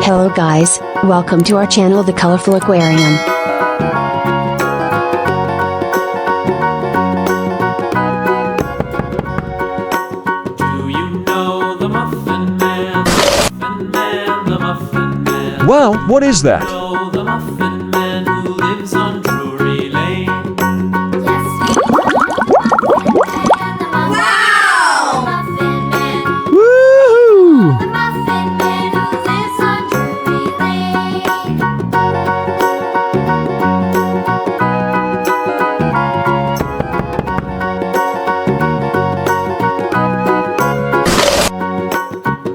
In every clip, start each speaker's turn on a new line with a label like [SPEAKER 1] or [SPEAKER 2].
[SPEAKER 1] Hello guys, welcome to our channel The Colorful Aquarium.
[SPEAKER 2] Do you know the Muffin Man? Muffin Man, the Muffin Man.
[SPEAKER 3] Wow, what is that?
[SPEAKER 2] Know the Muffin Man who lives on Drury Lane.
[SPEAKER 3] Woohoo!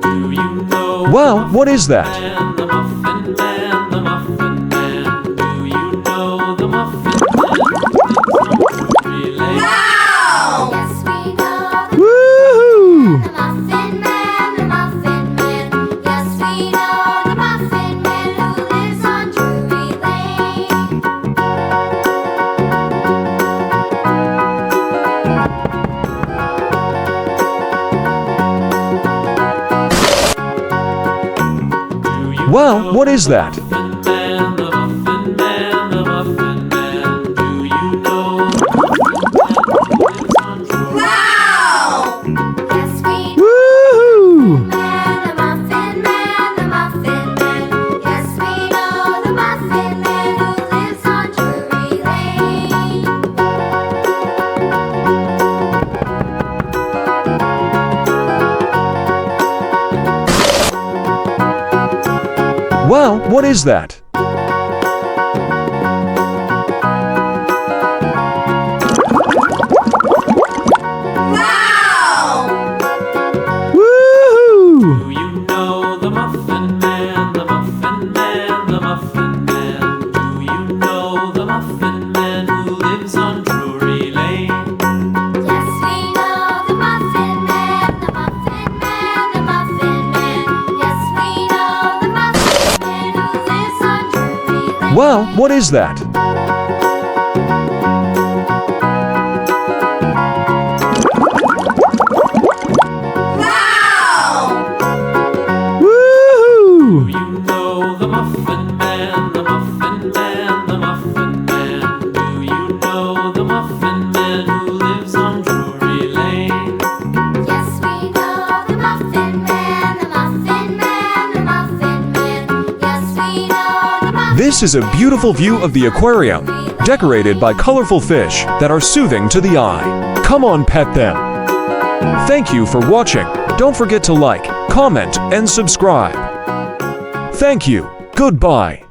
[SPEAKER 2] Do you know
[SPEAKER 3] Wow, what is that?
[SPEAKER 2] the Muffin Man, the Muffin Man? Do you know the Muffin Man who lives on Drury Lane?
[SPEAKER 3] Woohoo! Wow, what is that?
[SPEAKER 2] Muffin Man, the Muffin Man, the Muffin Man. Do you know the Muffin Man who lives on Drury Lane?
[SPEAKER 3] Woohoo! Wow, what is that? Woohoo!
[SPEAKER 2] Do you know the Muffin Man, the Muffin Man, the Muffin Man? Do you know the Muffin Man who lives on Drury Lane?
[SPEAKER 3] Wow, what is that? Woohoo!
[SPEAKER 2] Do you know the Muffin Man, the Muffin Man, the Muffin Man? Do you know the Muffin Man who lives on Drury Lane?
[SPEAKER 3] This is a beautiful view of the aquarium, decorated by colorful fish that are soothing to the eye. Come on, pet them. Thank you for watching. Don't forget to like, comment, and subscribe. Thank you. Goodbye.